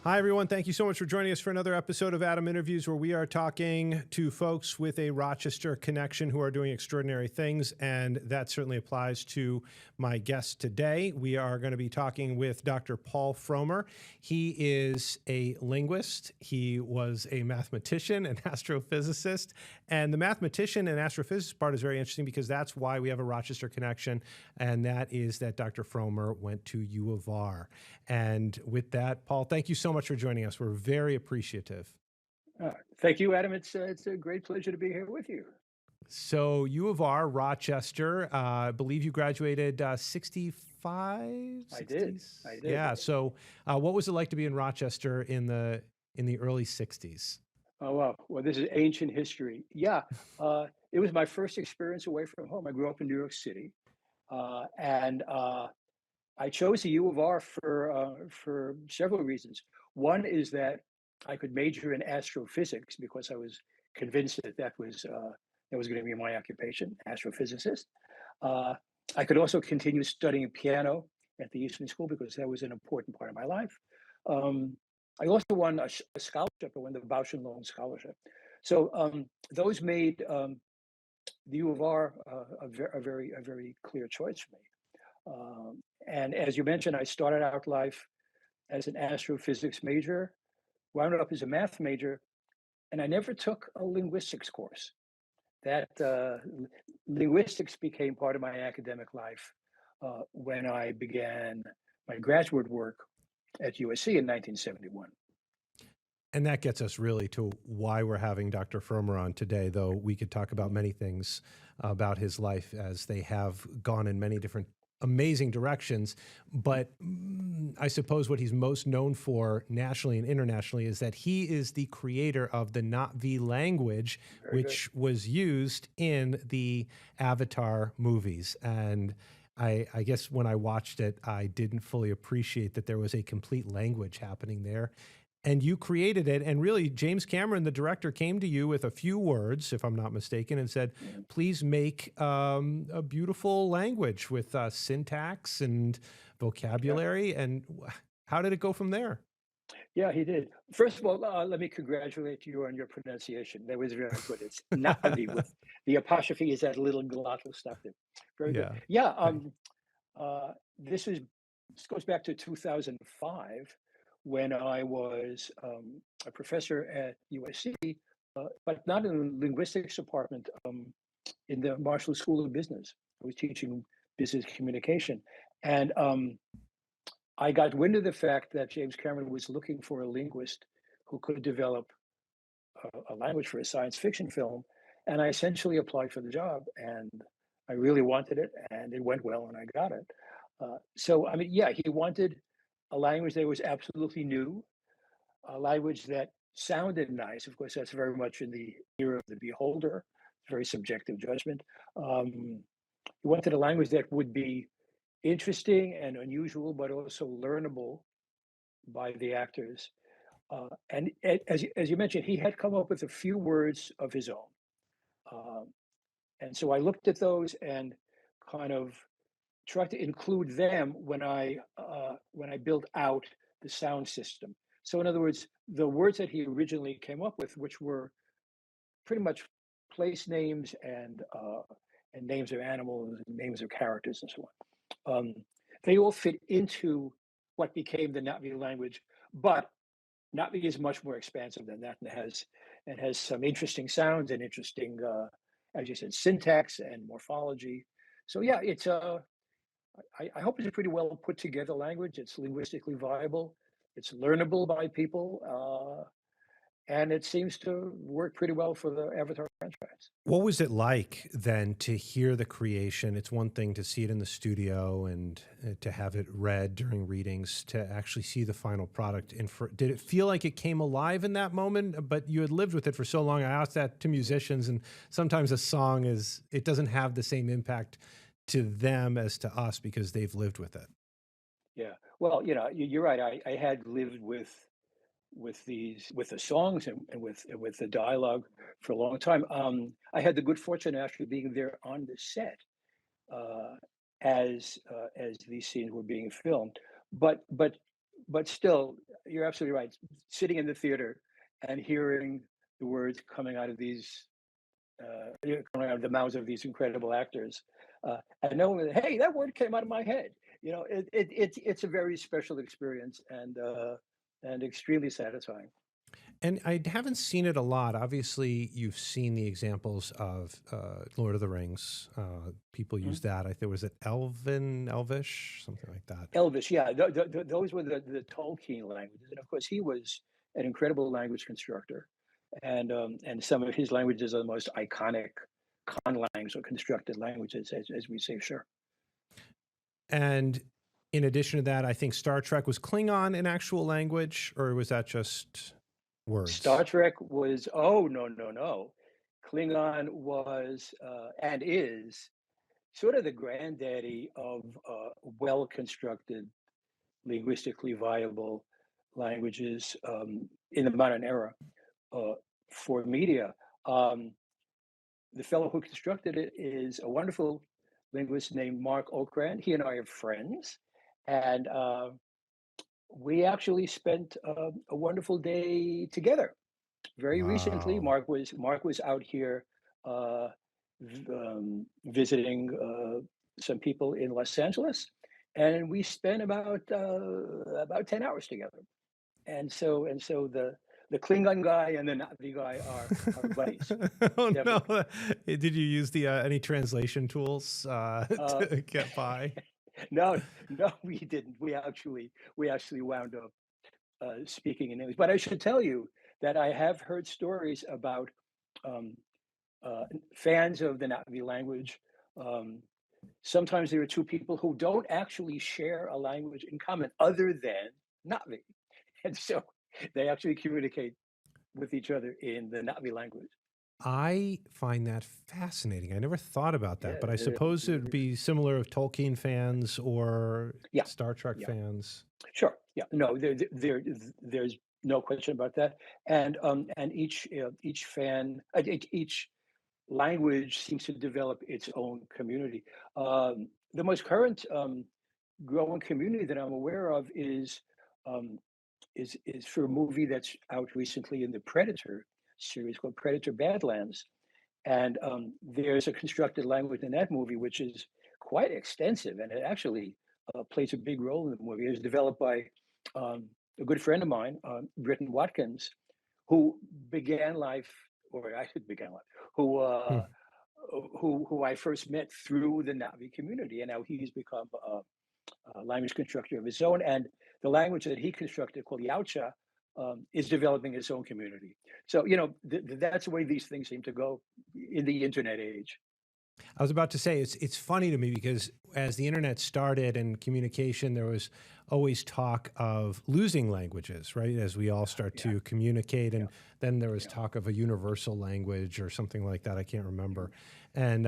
Hi, everyone. Thank you so much for joining us for another episode of Adam Interviews, where we are talking to folks with a Rochester connection who are doing extraordinary things. And that certainly applies to my guest today. We are going to be talking with Dr. Paul Frommer. He is a linguist, he was a mathematician, an astrophysicist. And the mathematician and astrophysicist part is very interesting because that's why we have a Rochester connection. And that is that Dr. Frommer went to U of R. And with that, Paul, thank you so much for joining us. We're very appreciative. Thank you, Adam. It's a great pleasure to be here with you. So, U of R, Rochester, I believe you graduated 65, I did. 60s. I did. Yeah. So, what was it like to be in Rochester in the early 60s? Oh, wow. Well, this is ancient history. Yeah, it was my first experience away from home. I grew up in New York City, and I chose the U of R for several reasons. One is that I could major in astrophysics because I was convinced that was going to be my occupation, astrophysicist. Uh, I could also continue studying piano at the Eastman School because that was an important part of my life. Um, I also won a scholarship. I won the Bausch and Lomb scholarship. So those made the U of R a very clear choice for me. And as you mentioned, I started out life as an astrophysics major, wound up as a math major, and I never took a linguistics course. That linguistics became part of my academic life when I began my graduate work at USC in 1971. And that gets us really to why we're having Dr. Frommer on today, though we could talk about many things about his life as they have gone in many different amazing directions. But I suppose what he's most known for nationally and internationally is that he is the creator of the Na'vi language, Very good. which was used in the Avatar movies. And I guess when I watched it, I didn't fully appreciate that there was a complete language happening there, and you created it. And really, James Cameron, the director, came to you with a few words, if I'm not mistaken, and said, Mhm. please make a beautiful language with syntax and Yeah, vocabulary. And how did it go from there? yeah, he did. First of all, let me congratulate you on your pronunciation. That was very good. It's Navi with the apostrophe is that little glottal stop there. Very good. Yeah. Yeah, Thank uh, this is this goes back to 2005 when I was a professor at USC, but not in the linguistics department, in the Marshall School of Business. I was teaching business communication. And I got wind of the fact that James Cameron was looking for a linguist who could develop a language for a science fiction film. And I essentially applied for the job and I really wanted it and it went well and I got it. So, I mean, yeah, he wanted a language that was absolutely new, a language that sounded nice. Of course, that's very much in the ear of the beholder, very subjective judgment. Um, he wanted a language that would be interesting and unusual, but also learnable by the actors. As you mentioned, he had come up with a few words of his own. Um, and so I looked at those and kind of tried to include them when I built out the sound system. So in other words, the words that he originally came up with, which were pretty much place names and names of animals and names of characters and so on, they all fit into what became the Na'vi language. But Na'vi is much more expansive than that and has some interesting sounds and interesting, as you said, syntax and morphology. So yeah, I hope it's a pretty well put together language. It's linguistically viable. It's learnable by people, and it seems to work pretty well for the Avatar franchise. What was it like then to hear the creation? It's one thing to see it in the studio and to have it read during readings, to actually see the final product. Did it feel like it came alive in that moment? But you had lived with it for so long. I asked that to musicians, and sometimes a song it doesn't have the same impact to them as to us because they've lived with it. Yeah. Well, you're right. I had lived with the songs and with the dialogue for a long time. I had the good fortune of actually being there on the set uh, as these scenes were being filmed. But but still, you're absolutely right. Sitting in the theater and hearing the words coming out of these coming out of the mouths of these incredible actors, and knowing that, hey, that word came out of my head. It's a very special experience and extremely satisfying. And I haven't seen it a lot. Obviously, you've seen the examples of Lord of the Rings. People use Mhm. that. I think was it Elvish, something like that. Elvis, yeah, those were the Tolkien languages, and of course, he was an incredible language constructor, and some of his languages are the most iconic conlangs or constructed languages, as we say. Sure. And in addition to that, I think Star Trek was Klingon an actual language, or was that just Star words? Trek was, oh, no, no, no. Klingon was and is sort of the granddaddy of well-constructed, linguistically viable languages in the modern era uh, for media. Um, the fellow who constructed it is a wonderful linguist named Mark Okrand. He and I are friends, and we actually spent a wonderful day together very recently. Wow. Mark was out here uh, visiting some people in Los Angeles, and we spent about 10 hours together. And so the Klingon guy and the Navi guy are buddies, Oh no! definitely. Did you use the any translation tools Uh, to get by? no, no, we didn't. We actually wound up speaking in English. But I should tell you that I have heard stories about um, uh, fans of the Navi language. Um, Sometimes there are two people who don't actually share a language in common other than Navi. And so they actually communicate with each other in the Navi language. I find that fascinating. I never thought about that, Yeah, but I it suppose it is. would be similar of Tolkien fans or Yeah, Star Trek yeah, fans. sure. Yeah, no, there's no question about that. And each fan, each language seems to develop its own community. The most current growing community that I'm aware of um, is for a movie that's out recently in the Predator series called Predator Badlands, and there's a constructed language in that movie which is quite extensive, and it actually plays a big role in the movie. It was developed by um, a good friend of mine, Britton Watkins, who began life, or I should began life, who Hmm. uh, who I first met through the Navi community, and now he's become a language constructor of his own. And the language that he constructed, called Yautja, is developing its own community. So, that's the way these things seem to go in the internet age. I was about to say it's funny to me because as the internet started and communication, there was always talk of losing languages, right? As we all start Yeah, to communicate, yeah, and then there was yeah. talk of a universal language or something like that. I can't remember. And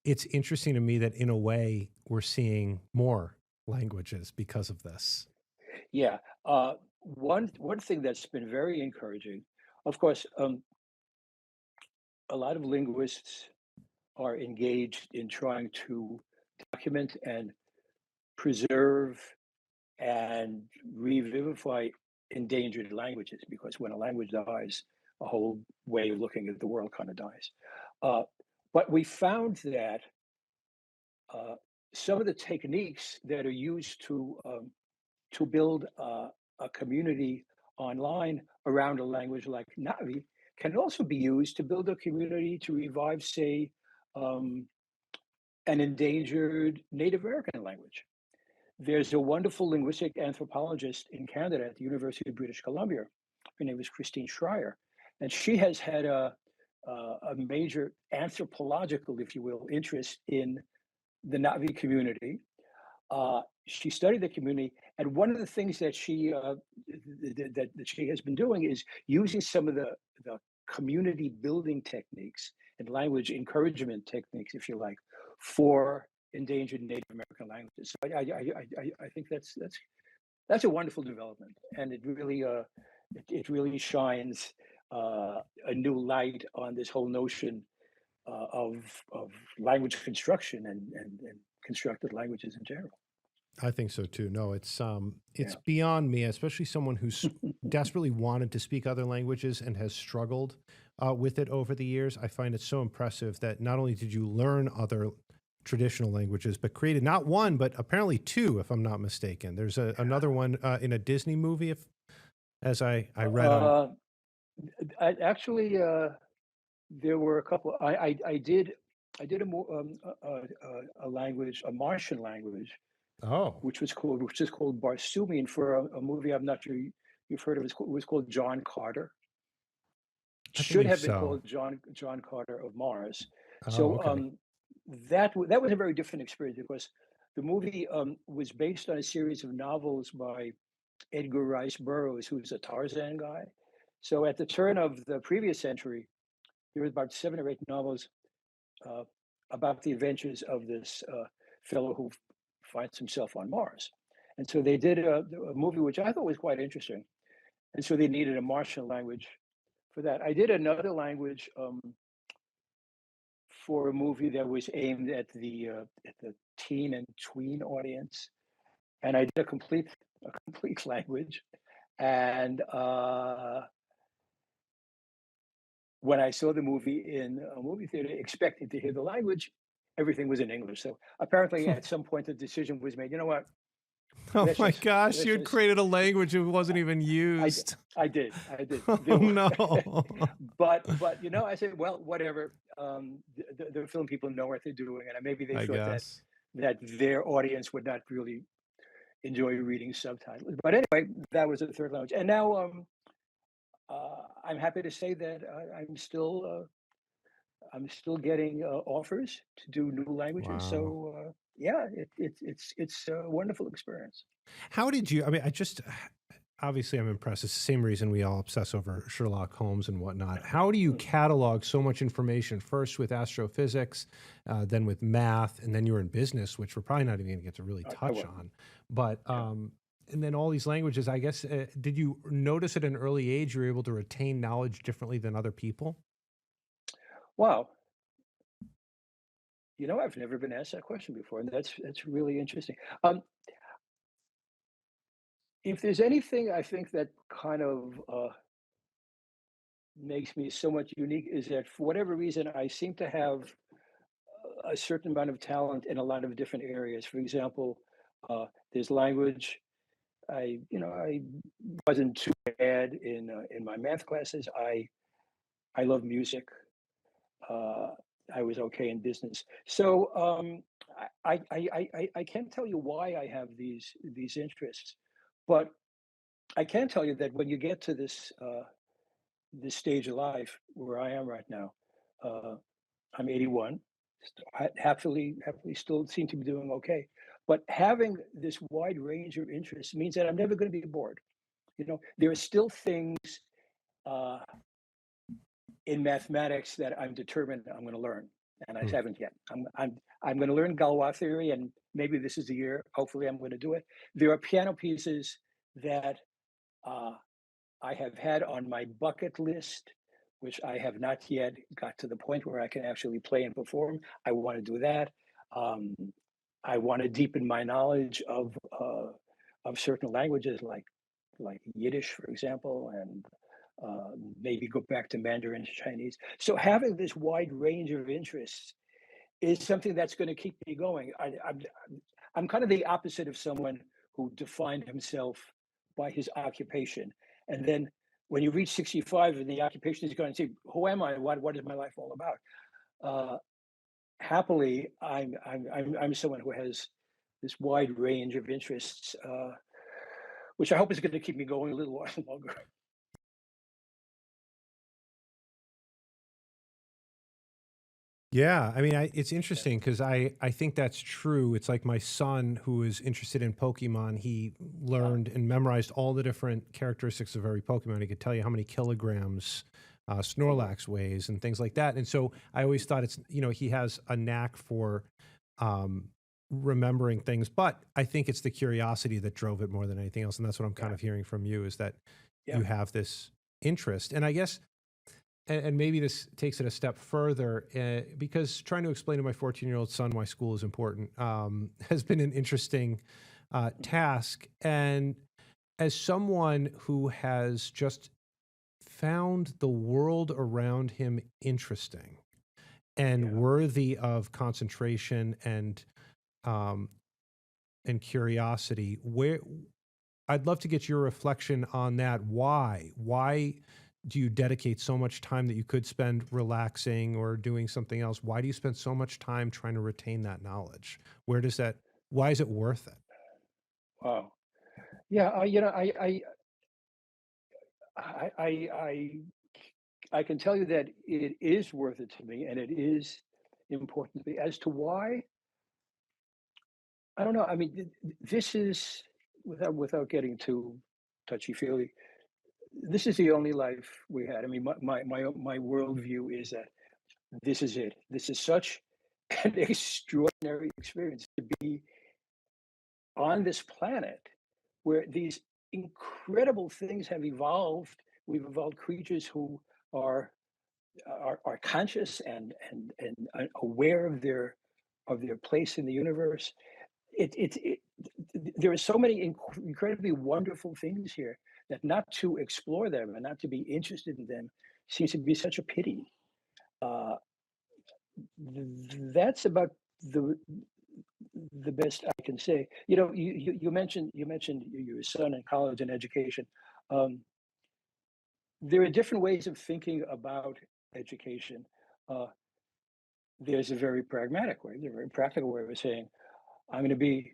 it's interesting to me that in a way we're seeing more languages because of this. Yeah. One thing that's been very encouraging, of course, a lot of linguists are engaged in trying to document and preserve and revivify endangered languages, because when a language dies, a whole way of looking at the world kind of dies. Uh, but we found that uh, some of the techniques that are used to build a community online around a language like Navi can also be used to build a community to revive, say, um, an endangered Native American language. There's a wonderful linguistic anthropologist in Canada at the University of British Columbia. Her name is Christine Schreier, and she has had a major anthropological, if you will, interest in the Navi community. She studied the community, and one of the things that that she has been doing is using some of the community building techniques and language encouragement techniques, if you like, for endangered Native American languages. So I think that's a wonderful development, and it really shines a new light on this whole notion of language construction and constructed languages in general. I think so too. No, it's beyond me, especially someone who's desperately wanted to speak other languages and has struggled with it over the years. I find it so impressive that not only did you learn other traditional languages, but created not one, but apparently two, if I'm not mistaken. There's another one in a Disney movie, if as I read on. Uh, I actually, there were a couple. I did a language, a Martian language, Oh, which is called Barsoomian for a movie. I'm not sure you've heard of. It was called John Carter. I Should believe have been so. called John Carter of Mars. Oh, So okay. that was a very different experience because the movie was based on a series of novels by Edgar Rice Burroughs, who's a Tarzan guy. So at the turn of the previous century, there was about 7 or 8 novels uh, about the adventures of this fellow who finds himself on Mars. And so they did a movie which I thought was quite interesting. And so they needed a Martian language for that. I did another language for a movie that was aimed at the teen and tween audience, and I did a complete language. And when I saw the movie in a movie theater, expecting to hear the language, everything was in English. So apparently, at some point, the decision was made. You know what? Oh Let's my just gosh, let's you had just. created a language that wasn't even I used. I did. Oh There were, no. but I said, well, whatever. The film people know what they're doing, and maybe they I thought guess. that their audience would not really enjoy reading subtitles. But anyway, that was the third language, and now I'm happy to say that I'm still getting offers to do new languages. Wow. So yeah, it's a wonderful experience. How did you? I mean, I just obviously I'm impressed. It's the same reason we all obsess over Sherlock Holmes and whatnot. How do you Mm. catalog so much information? First with astrophysics, then with math, and then you're in business, which we're probably not even going to get to really I touch will. on. But Yeah. and then all these languages. I guess did you notice at an early age you were able to retain knowledge differently than other people? Wow. I've never been asked that question before, and that's really interesting. Um, if there's anything I think that kind of makes me so much unique is that for whatever reason I seem to have a certain amount of talent in a lot of different areas. For example, there's language. I wasn't too bad in my math classes. I love music. Uh, I was okay in business. So I can't tell you why I have these interests, but I can tell you that when you get to this stage of life where I am right now, uh, I'm 81. Happily still seem to be doing okay. But having this wide range of interests means that I'm never going to be bored. There are still things uh, in mathematics that I'm determined I'm going to learn, and I Hmm. haven't yet. I'm going to learn Galois theory, and maybe this is the year. Hopefully, I'm going to do it. There are piano pieces that uh, I have had on my bucket list, which I have not yet got to the point where I can actually play and perform. I want to do that. Um, I want to deepen my knowledge of certain languages, like Yiddish, for example, and maybe go back to Mandarin Chinese. So having this wide range of interests is something that's going to keep me going. I'm kind of the opposite of someone who defined himself by his occupation. And then when you reach 65 and the occupation is going to say, who am I? What is my life all about? Uh, Happily, I'm someone who has this wide range of interests, which I hope is going to keep me going a little while longer. Yeah, I mean, it's interesting because I think that's true. It's like my son who is interested in Pokemon. He Uh, learned and memorized all the different characteristics of every Pokemon. He could tell you how many kilograms oh, Snorlax weighs and things like that. And so I always thought he has a knack for um, remembering things. But I think it's the curiosity that drove it more than anything else. And that's what I'm kind yeah, of hearing from you is that yeah. you have this interest. And I guess and maybe this takes it a step further because trying to explain to my 14-year-old son why school is important has been an interesting task. And as someone who has just found the world around him interesting and Yeah. worthy of concentration um, and curiosity, where I'd love to get your reflection on that. Why? Why do you dedicate so much time that you could spend relaxing or doing something else? Why do you spend so much time trying to retain that knowledge? Where does that, why is it worth it? Wow. Yeah. I, I, I, I can tell you that it is worth it to me, and it is important to me. As to why, I don't know. I mean, this is without getting too touchy feely. This is the only life we had. I mean, my worldview is that this is it. This is such an extraordinary experience to be on this planet where these incredible things have evolved. We've evolved creatures who are are conscious and aware of their place in the universe. It there are so many incredibly wonderful things here that not to explore them and not to be interested in them seems to be such a pity. Uh, that's about the the best I can say. You know, you mentioned your son in college and education. Um, there are different ways of thinking about education. Uh, there's a very pragmatic way, there's a very practical way of saying, I'm going to be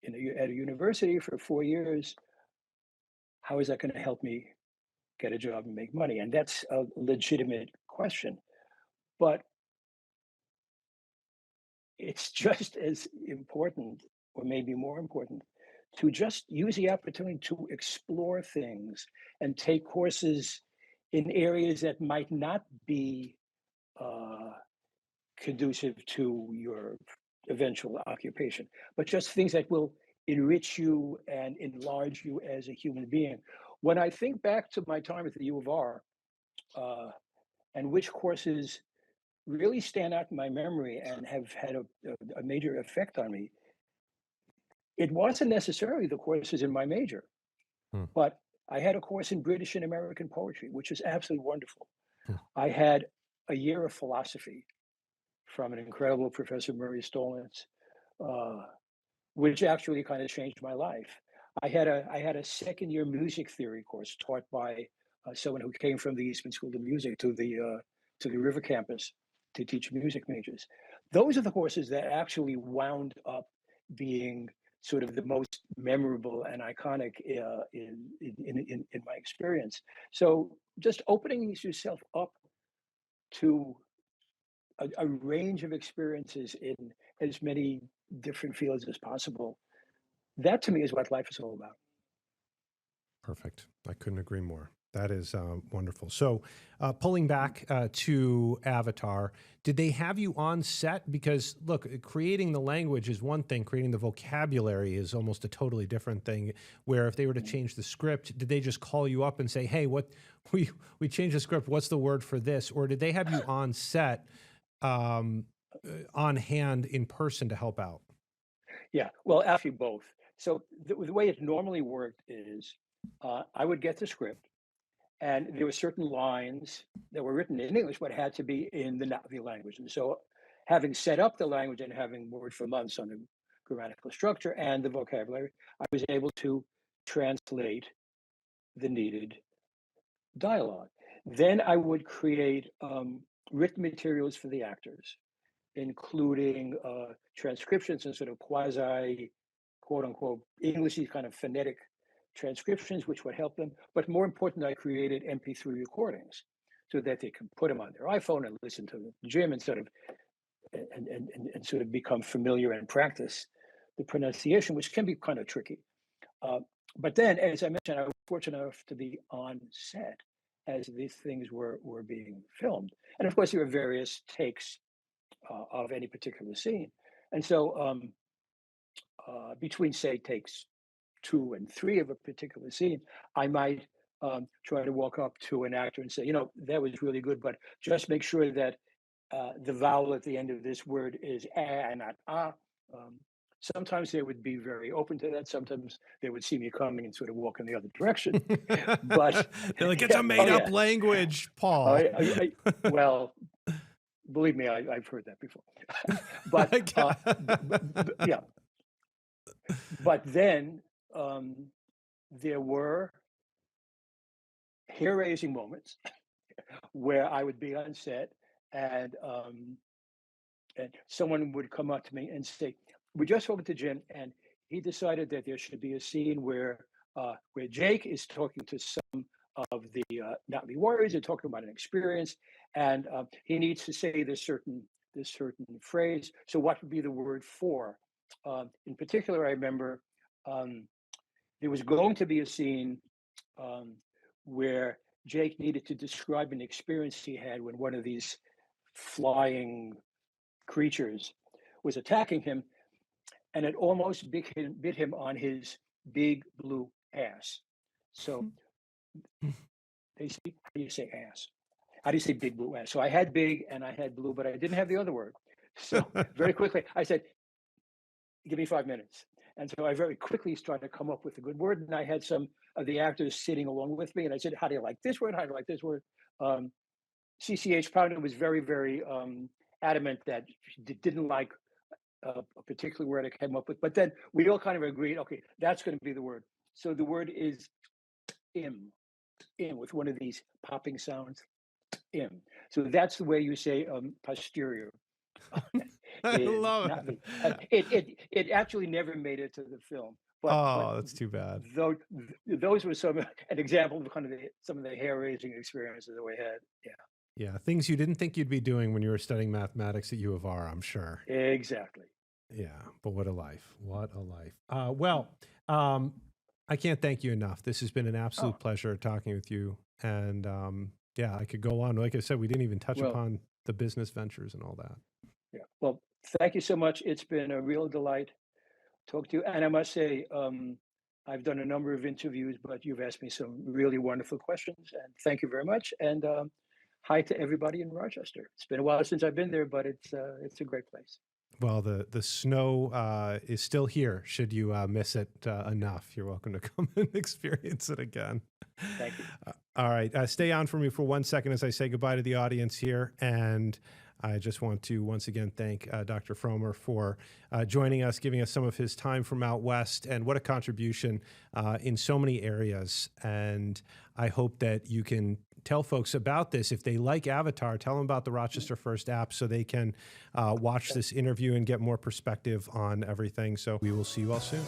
at a university for 4 years. How is that going to help me get a job and make money? And that's a legitimate question. But it's just as important, or maybe more important, to just use the opportunity to explore things and take courses in areas that might not be uh, conducive to your eventual occupation, but just things that will enrich you and enlarge you as a human being. When I think back to my time at the U of R uh, and which courses really stand out in my memory and have had a major effect on me, it wasn't necessarily the courses in my major, Hmm, but I had a course in British and American poetry, which was absolutely wonderful. hmm. I had a year of philosophy from an incredible Professor Murray Stolnitz, uh, which actually kind of changed my life. I had a second year music theory course taught by someone who came from the Eastman School of Music to the River campus to teach music majors. Those are the courses that actually wound up being sort of the most memorable and iconic in my experience. So just opening yourself up to a range of experiences in as many different fields as possible. That to me is what life is all about. Perfect. I couldn't agree more. That is wonderful. So, pulling back to Avatar, did they have you on set? Because look, creating the language is one thing; creating the vocabulary is almost a totally different thing. Where if they were to Mm. change the script, did they just call you up and say, "Hey, what we changed the script? What's the word for this?" Or did they have you on set, um, on hand in person to help out? Yeah, well, actually both. So the way it normally worked is I would get the script, and there were certain lines that were written in English but had to be in the Na'vi language. And so, having set up the language and having worked for months on the grammatical structure and the vocabulary, I was able to translate the needed dialogue. Then I would create written materials for the actors, including transcriptions and sort of quasi, quote unquote, Englishy kind of phonetic transcriptions, which would help them. But more important, I created MP3 recordings so that they can put them on their iPhone and listen to the gym and sort of and sort of become familiar and practice the pronunciation, which can be kind of tricky. Uh, but then, as I mentioned, I was fortunate enough to be on set as these things were being filmed, and of course, there were various takes of any particular scene. And so, between say takes 2 and 3 of a particular scene, I might try to walk up to an actor and say, you know, that was really good, but just make sure that the vowel at the end of this word is a and not ah. Um, sometimes they would be very open to that. Sometimes they would see me coming and sort of walk in the other direction. But They're like, it's a yeah, made up language, Paul. well, believe me, I've heard that before. But yeah, but then there were hair-raising moments where I would be on set and someone would come up to me and say, "We just spoke to Jim, and he decided that there should be a scene where Jake is talking to some of the Natalie warriors, and talking about an experience, and he needs to say this certain phrase. So, what would be the word for?" In particular, I remember um, there was going to be a scene um, where Jake needed to describe an experience he had when one of these flying creatures was attacking him, and it almost bit him on his big blue ass. So they say, how do you say ass? How do you say big blue ass? So I had big and I had blue, but I didn't have the other word. So very quickly, I said, "Give me 5 minutes." And so I very quickly started to come up with a good word. And I had some of the actors sitting along with me. And I said, "How do you like this word? How do you like this word?" Um, CCH Pounder was very, very adamant that she didn't like a particular word I came up with. But then we all kind of agreed, okay, that's going to be the word. So the word is im, with one of these popping sounds, im. So that's the way you say posterior. I In love not it. it actually never made it to the film, but Oh, that's too bad. those were an example of kind of some of the hair raising experiences that we had. Yeah, things you didn't think you'd be doing when you were studying mathematics at U of R, I'm sure. Yeah, exactly. Yeah, but what a life. What a life. Well, I can't thank you enough. This has been an absolute Oh, pleasure talking with you. And yeah, I could go on. Like I said, we didn't even touch well, upon the business ventures and all that. yeah. Well, thank you so much. It's been a real delight talk to you. And I must say, I've done a number of interviews, but you've asked me some really wonderful questions, and thank you very much. And hi to everybody in Rochester. It's been a while since I've been there, but it's a great place. Well, the snow is still here. Should you miss it enough, you're welcome to come and experience it again. Thank you. All right, stay on for me for 1 second as I say goodbye to the audience here. And I just want to once again thank Dr. Frommer for joining us, giving us some of his time from out west, and what a contribution in so many areas. And I hope that you can tell folks about this. If they like Avatar, tell them about the Rochester First app so they can watch this interview and get more perspective on everything. So we will see you all soon.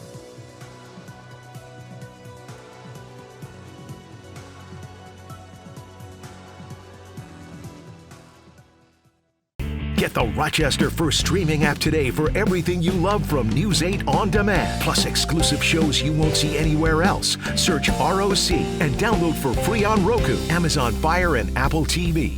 Get the Rochester First streaming app today for everything you love from News 8 On Demand, plus exclusive shows you won't see anywhere else. Search ROC and download for free on Roku, Amazon Fire, and Apple TV.